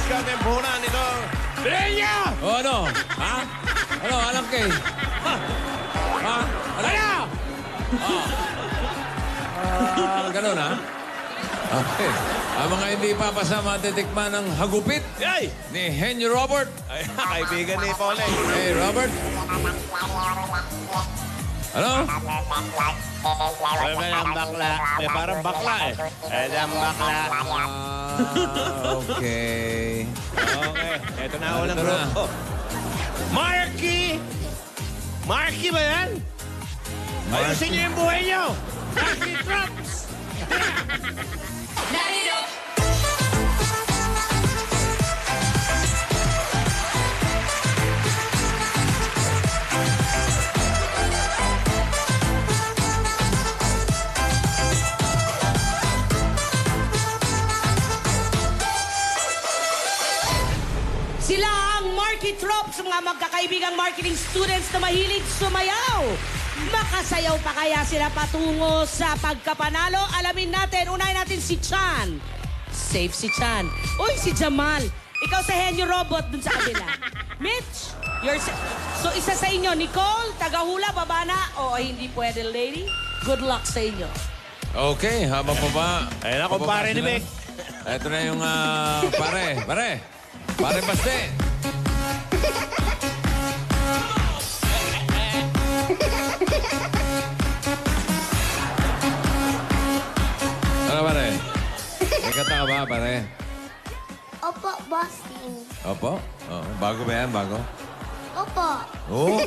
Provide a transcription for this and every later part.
mascot ng puhunan nito. Pirenya! O ano? Ha? Ano? Alam kay? Ha? Ha? Ano? Ganun ha? Okay. Ang mga hindi papasama titikman ng hagupit Yay! ni Henry Robert. Ay, kaibigan ni Paulay. Hey, Robert. Ano? May ang bakla. May parang bakla eh. Ay, ang bakla. Okay. Okay, eto na unang Ito na. grupo. Marky! Marky ba yan? Ayusin niyo yung buhay niyo! Marky Drops! Sila ang Marky Tropes, mga magkakaibigang marketing students na mahilig sumayaw. Makasayaw pa kaya sila patungo sa pagkapanalo? Alamin natin, unahin natin si Chan. Safe si Chan. Uy, si Jamal. Ikaw sa Henyo Robot dun sa kabila. Mitch, so isa sa inyo, Nicole, tagahula, baba na. O hindi pwede, lady. Good luck sa inyo. Okay, habang pa ba? Ayun na, kumpare ni Mick. Ito na yung pare. Pare Baste. Ano pare? May kata ka ba pare? Opo, bossing. Opo? Oh, bago ba yan? Bago? Opo. Oo.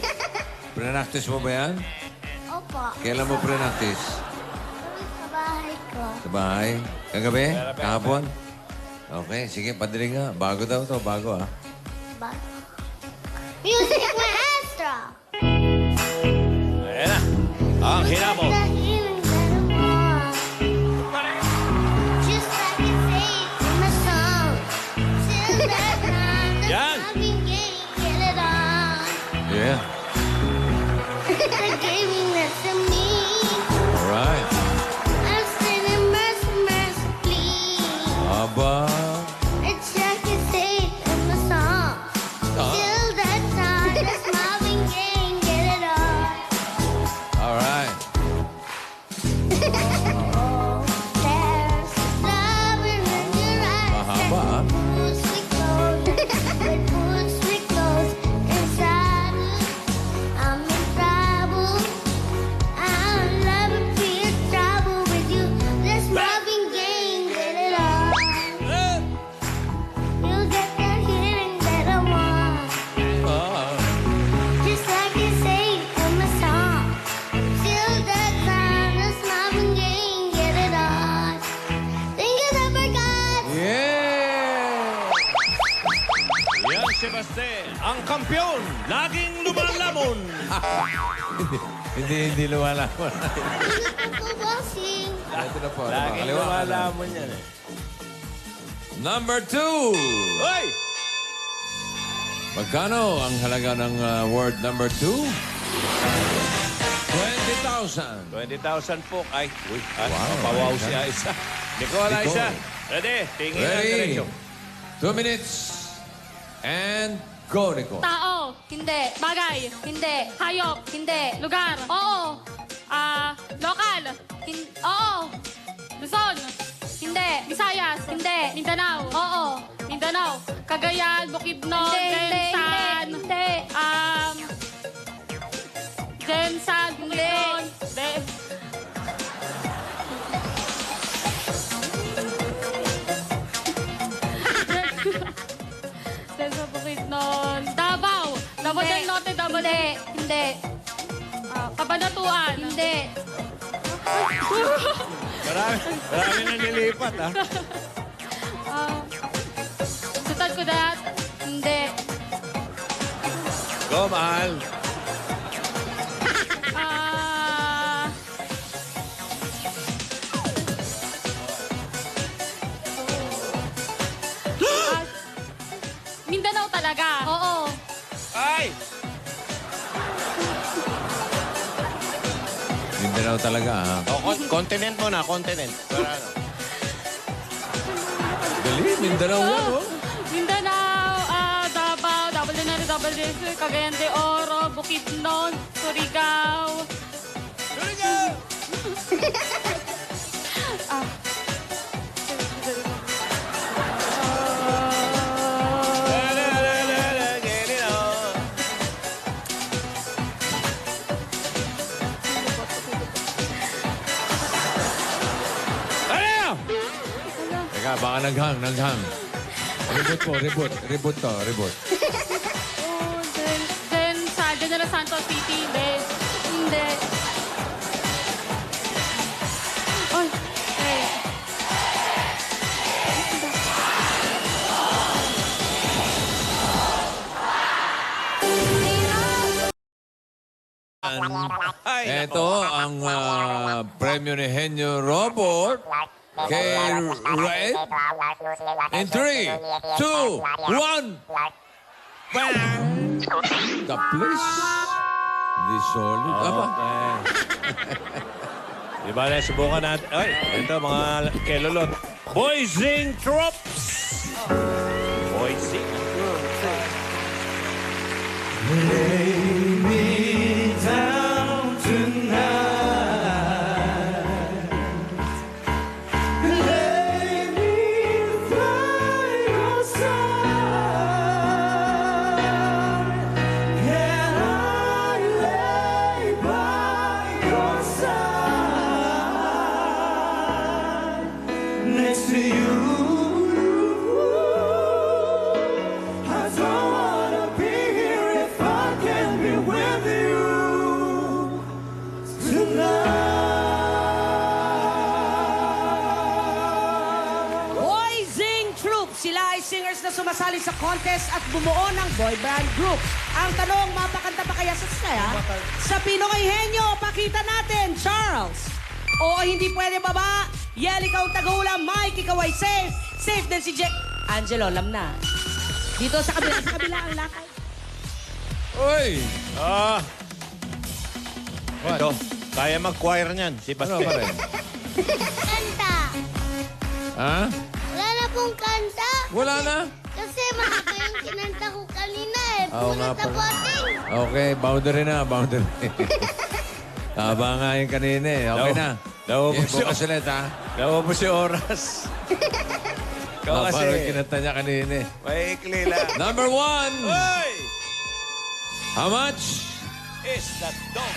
Pre-practice mo ba yan? Opo. Kailan mo pre-practice? Sa bahay ko. Sa bahay? Kagabi? Kahapon? Okay, sige, padali nga. Bago daw to, bago ah. Ba- Music Maestro! Ayan na. Ang hinabol. The healing that I want. Just like it says in the song. Till that time, the Yan. loving game, get it on. Yeah. The gaming that's in me. Alright. I'm singing mercy, mercy, please. Aba. It's like it says in the song. Till that time, the loving game, get it on. Alright. There's love in your eyes. Mahaba ah. Push me close, it push me close inside. I'm in trouble. I'm loving feel trouble with you. This loving game, get it on. You get the healing that I want. Just like you say in my song. Till that time, this loving game, get it on. Thank you, Supercats. Yeah! Yan si Baste, ang kampiyon. Laging lumalamon. Hindi lumalaman. Ako, bossing. Ito na po. Laging Kaliwa, kanan. lumalamon yan eh. Number 2. Hoy! Magkano ang halaga ng word number 2? 20,000. 20,000 po. Ay, uy. Wow, Pawaw ayos, siya ah. isa. Nicole, Nicole. isa. Ready? Tingin ang Ready? diretso. 2 minutes. And go, Nicole. Tao, hindi. Bagay, hindi. Hayop, hindi. Lugar, oo. Lokal, oo. Luzon, hindi. Visayas, hindi. Mindanao, oo. Mindanao. Cagayan, Bukidnon, Jensan. Hindi. Jensan, Bukidnon. Hindi. Jensan, Bukidnon. Davao. Davao del Norte, Davao del... Hindi. Kabanatuan. Hindi. Marami na nilipat, ha? Sutad ko dat. Hindi. Go, mahal. Ah... Mindanao talaga. Oo. Ay! Mindanao talaga, ha? Continent mo na, continent. Para ano? Dali, Mindanao yan, oh. Mindanao, Davao, Double Denari, Double Denari, Cagayan de Oro, Bukidnon, Surigao. Get it on. Ano? Teka, baka naghang. Reboot to. Oh, then sa General Santos City, hindi. Oy, eh. Ay, Ito ang premyo ni Henyo Robot kay Red. In 3, 2, 1. Bang! The place. Hindi solid. Aba. Di ba na subukan natin? Ay, ito mga kelolot. Boysing Trops! Boysing Trops. Next to you, I don't wanna be here if I can be with you tonight. Boysing Troop. Sila ay singers na sumasali sa contest at bumuo ng boy band group. Ang tanong, mapakanta pa kaya sa saya? Sa Pinoy Henyo, pakita natin, Charles. Oo, hindi pwede baba. Yel, ikaw ang tagahula. Mike, ikaw ay safe. Safe din si Jack. Angelo, alam na. Dito sa kabila ang lakay. Uy! Ah. Ito, kaya mag-choir niyan. Si Ano Bastian. pa rin? Kanta. Ha? Wala na pong kanta. Wala na? Kasi mahaba yung kinanta ko kanina eh. Oo nga Punot na pala. boting. Okay, boundary na. Taba nga yung kanina eh. Okay na. Naubos Yeah, bukas ulit ha. Naubos yung oras. Ikaw kasi, Parang kinanta niya kanina eh. may ikli lang. Number 1. Hoy! How much? Is that dog?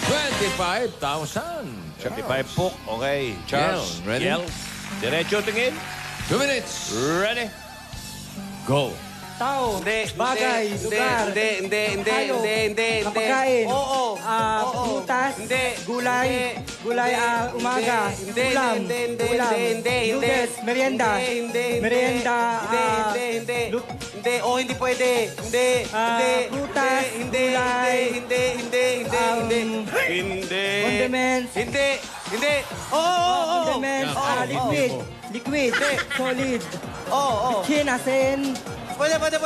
25,000. 35 puk. Okay. Charles. Yel, ready? Yel. Diretso tingin. 2 minutes. Ready? Go. Tao, Hindi, bagay, hindi, lugar, hindi, hayop, hindi. kapagkain, Oo, prutas, Hindi. gulay, umaga, Hindi. ulam, Hindi. ulam, Hindi. noodles, merienda, Hindi. merienda, Hindi. lut- Hindi. Oh, hindi pwede. Hindi. Hindi. prutas, Hindi. gulay, Hindi. Hindi. condiments, Hindi. Hindi. Oo. condiments, Yeah. liquid, solid, Oo. chin, asin, Pwede. Hindi.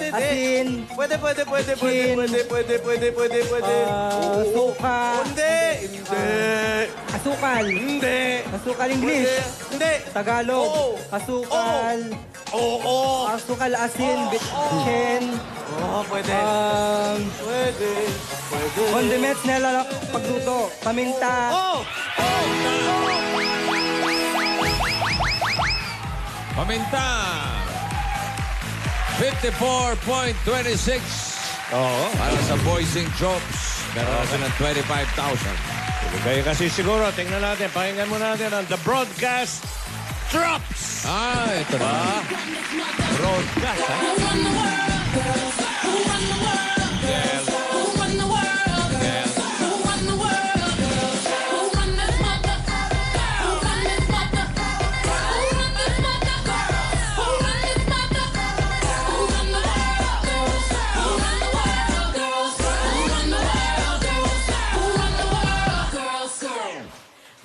asin, Pwede. suka, Hindi. asukal, Hindi. asukal English, Hindi. Tagalog, Oo. asukal, Oo. asukal asin, chin, Oo, pwede. Pwede. condiments na pagluto, paminta, Oh! Paminta. 54.26. Oo. Para sa Boysing Drops. Meron kasi ng 25,000. Kayo kasi siguro, tingnan natin, pakinggan mo natin ang The Broadcast Drops. Ito na. Broadcast, ha?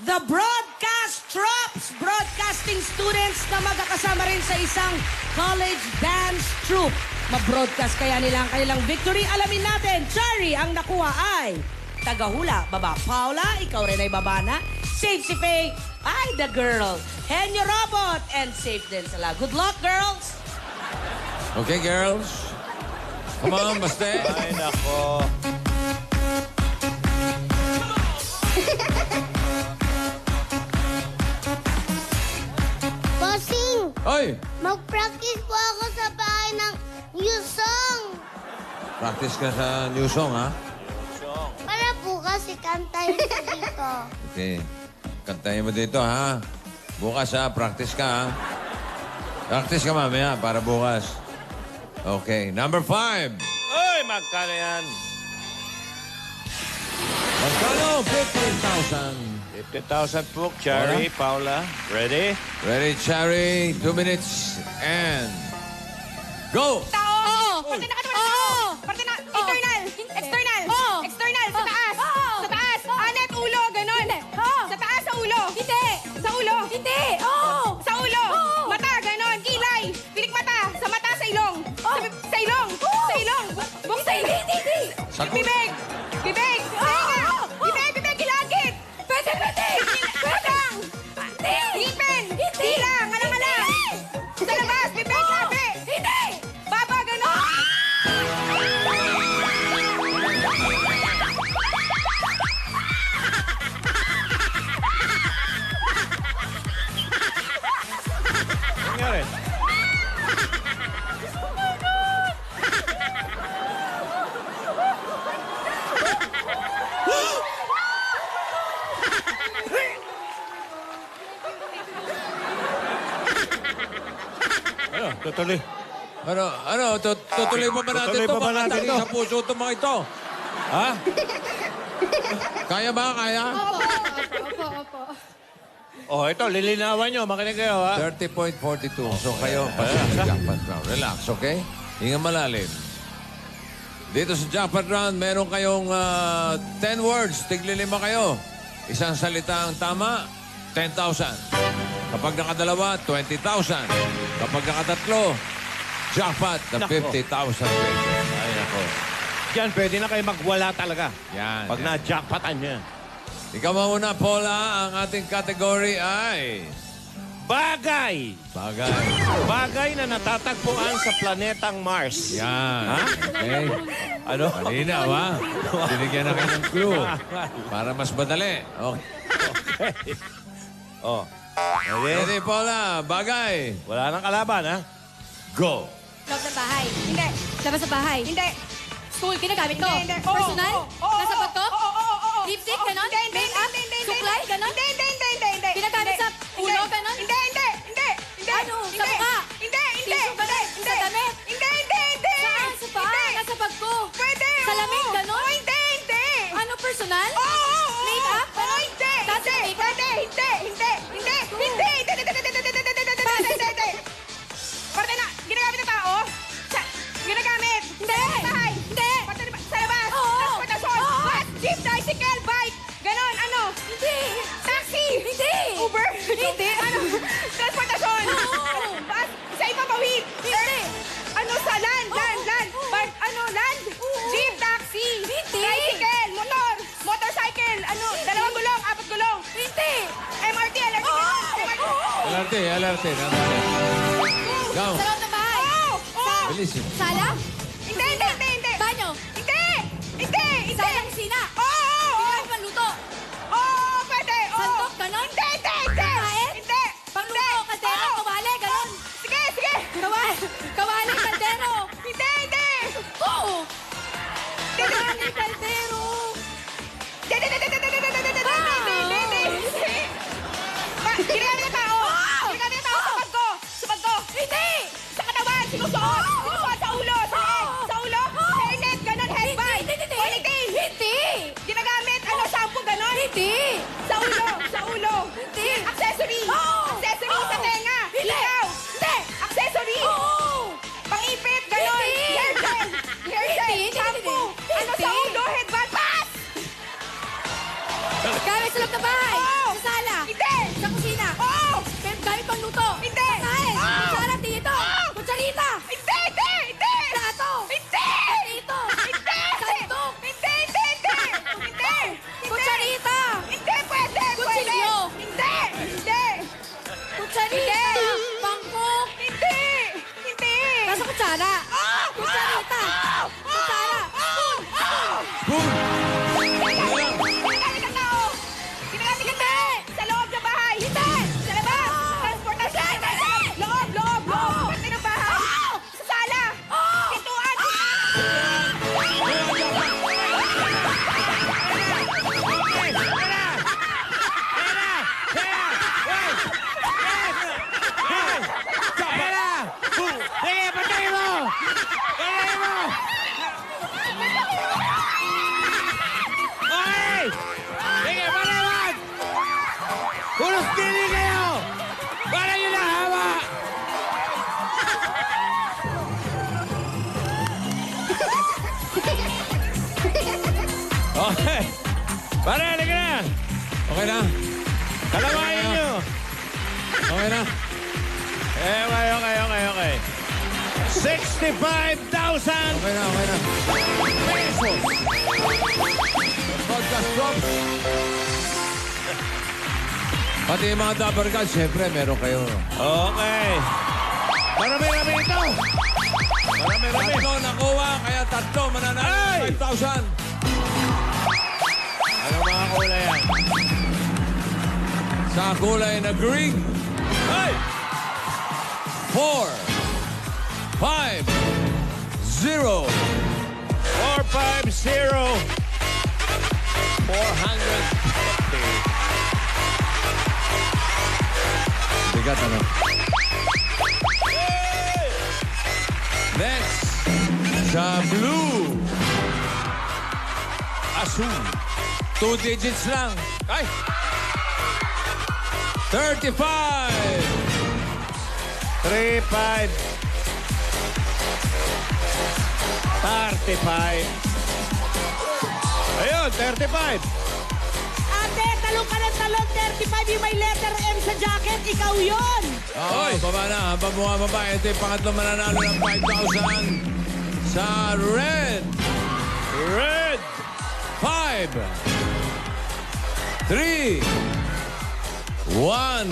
The Broadcast Trops, broadcasting students na magkakasama rin sa isang college dance troupe. Ma-broadcast kaya nila ang kanilang victory. Alamin natin, Chari, ang nakuha ay tagahula. Baba, Paula, ikaw rin ay baba na. Save si Faye. Ay, the girl. Henyo Robot. And safe din sila. Good luck, girls. Okay, girls. Come on, Baste. Ay, nako. Bossing, Oy! mag-practice po ako sa bahay ng new song. Practice ka sa new song, ha? Para bukas ikantayin ko dito. Okay. Kantahin mo dito, ha? Bukas, ha? Practice ka, ha? Practice ka mamaya para bukas. Okay. Number 5. Ay, magkano yan? Magkano? 15,000. 50,000 po, Cherry, Paula. Ready? Ready, Cherry? 2 minutes and... Go! Oo! Parte na ka naman Oo! Parte na, internal! External! External! Sa taas! Sa taas! Anet, ulo! Ganon! Sa taas, sa ulo! Hindi! Sa ulo! Hindi! Sa ulo! Mata! Ganon! Kilay! Pilik mata! Sa mata, sa ilong! Sa ilong! Sa ilong! Buong sa ilong! Hindi! Sagot. Bibig! Bibig! Hinga! Bibig! Bibig! Ilagit! Pwede! Pwede! Pwedang! Ngipin! Tilang! Alang-alang! Sa labas! Bibig! Labi! Hindi! Baba! Ganon! Nangyari? Ano, tutuloy. Tutuloy pa ba natin Tutuloy ito? pa ba natin Makataki ito? sa puso ito mga ito. Ha? Kaya ba? Kaya? Oh, ito, lilinawan nyo. Makinig kayo, ha? 30.42. So kayo, pasok sa jackpot round. Relax, okay? Hinga malalim. Dito sa jackpot round, meron kayong 10 words. Tigli-5 kayo. Isang salita ang tama, 10,000. Kapag nakadalawa, 20,000. Kapag nakatatlo, jackpot na Nako. 50,000 pesos. Ay, nako. Diyan, pwede na kayo magwala talaga. Yan. Pag yan. na-jackpotan nyo. Ikaw mauna, Paula. Ang ating category ay... Bagay! Bagay. Bagay na natatagpuan sa planetang Mars. Yan. Okay. Ano? Kanina, ba? Binigyan na kayo ng clue. Para mas madali. Okay. Oh. Okay. Ready, Paula. Bagay. Wala nang kalaban, ha? Go. Loob ng bahay. Hindi. Labas sa bahay. Hindi. School, ginagamit ko. Hindi. Personal? Nasa bag ko? Oo. Lipstick, ganon? Make-up? Suklay, ganon? Hindi. Ginagamit sa ulo, ganon? Hindi. Ano? Sa mukha? Hindi. Tissue, ganon? Sa damit? Hindi. Saan? Sa paa? Nasa bag ko? Pwede. Sa lamig, ganon? Oh, hindi. Ano, personal? Oo. Make-up? Oh, hindi. Tapos make-up? Pwede. Hindi. Parte na, ginagamit ng tao? Ginagamit? Hindi. Sa bahay? Hindi. Parte na, sa labas? Oo. Transportasyon? Oo. Bus, jeep, tricycle, bike? Ganon, ano? Hindi. Taxi? Hindi. Uber? Hindi. Ano? Transportasyon? Oo. Bus? Sa ipapawid? Hindi. Ano sa land? Oo. Bike, ano, land? Oo. Jeep, taxi? Hindi. Tricycle, motor? Motorcycle? Ano? Dalawang gulong, apat gulong? Hindi. MRT, LRT? LRT. Go. Sa loob ng bahay? Oo. Bilis. Sala? Hindi. Banyo? Hindi. Sala kusina? Oo. Ginagamit pangluto? Oo, pwede. Oo. Sandok, ganon? Hindi. Kain? Hindi. Pangluto, kaldero, Oo. kawali, ganon? Sige. Kawali, kaldero. Hindi. Oo. Kawali, kaldero. Ginagamit ng tao. Ginagamit ng tao sa bag ko. Sa bag ko. Hindi. Sa katawan. Sinusuot. Sinusuot sa ulo. Sa head. Sa ulo. Hairnet. Ganon. Headband. Hindi. Ponytail. Hindi. Ginagamit. Ano? Shampoo. Ganon. Hindi. Sa ulo. Sa ulo. Hindi. Accessory. Oo. Accessory sa Oo. tenga. Hindi. Ikaw. Hindi. Accessory. Oo. Pang-ipit. Ganon. Hindi. Hair gel. Hair gel. Hindi. Shampoo. Hindi. Ano sa ulo? Headband. Pass! Gamit sa loob ng bahay? Oo. Sa sala? Hindi. Sa kusina? Oo. Gamit pangluto? Hindi. Kain? Oo. Kutsara, dito? Oo. Kutsarita? Hindi. Plato? Hindi. Dito? Hindi. Sandok? Hindi. Kutsarita? Hindi. Pwede. Kutsilyo? Okay. Pare, halika na. Okay na? Kalawain nyo. Okay na? Okay. 65,000 Okay na. pesos. Podcast drops. Pati yung mga Dapper Guys, syempre, meron kayo. Okay. Marami-rami ito. Marami-rami. Tatlo nakuha, kaya tatlo mananalo Ay! ng 5,000. Ano mga kulay yan? Sa kulay na green, Ay! 4, 5, 0. 450. 450. Bigat ano? Next, sa blue. Asul. 2 digits lang. Ay! 35. 35. 35. Ayun, 35. Ate, talong ka ng talong. 35 yung may letter M sa jacket. Ikaw yon. Oh, baba na. Habang bumababa, ito yung pangatlong mananalo ng 5,000 sa red. Red. 5, 3, 1.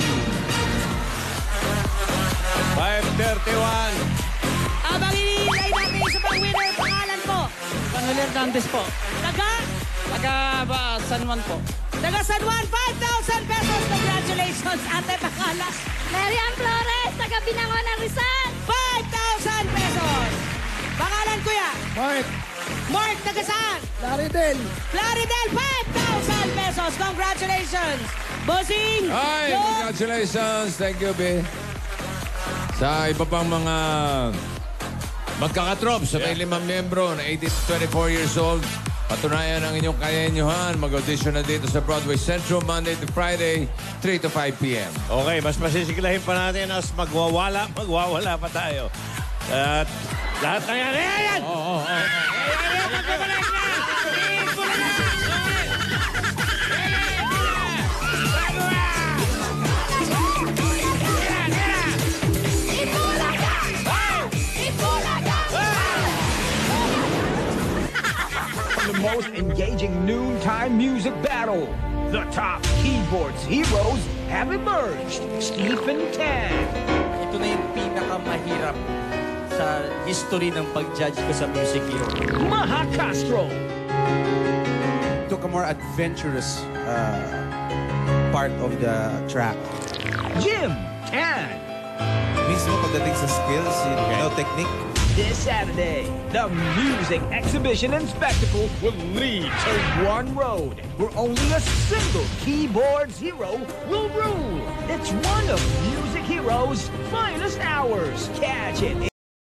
531. Abang iniintay natin yung isa pang winner. Pangalan po. Manuel Hernandez po. Taga San Juan po. San Juan. 5,000 pesos. Congratulations, ate. Pangalan. Marian Flores, taga Binangonan, Rizal. 5,000 pesos. Pangalan, kuya. Mark, Mark, taga saan? Laridel. Plaridel, 5,000 pesos. Congratulations. Bossing. Hi, Yo. congratulations. Thank you, B. Sa iba pang mga magkakatrop sa may 5 miyembro na 18 to 24 years old, patunayan ang inyong kayenyuhan. Mag-audition na dito sa Broadway Central, Monday to Friday, 3 to 5 p.m. Okay, mas masisiklahin pa natin as magwawala pa tayo. At lahat na yan. Ayan! Ayan, magkabalik na! Ipula na! The most engaging noontime music battle. The top keyboards heroes have emerged. Stephen Tan. Ito na yung pinakamahirap sa history ng pag-judge ko sa music hero. Maha Castro. Took a more adventurous part of the track. Jim Tan. Mismo pagdating sa skills, technique. This Saturday, the music exhibition and spectacle will lead to one road where only a single keyboards hero will rule. It's one of Music Heroes' finest hours. Catch it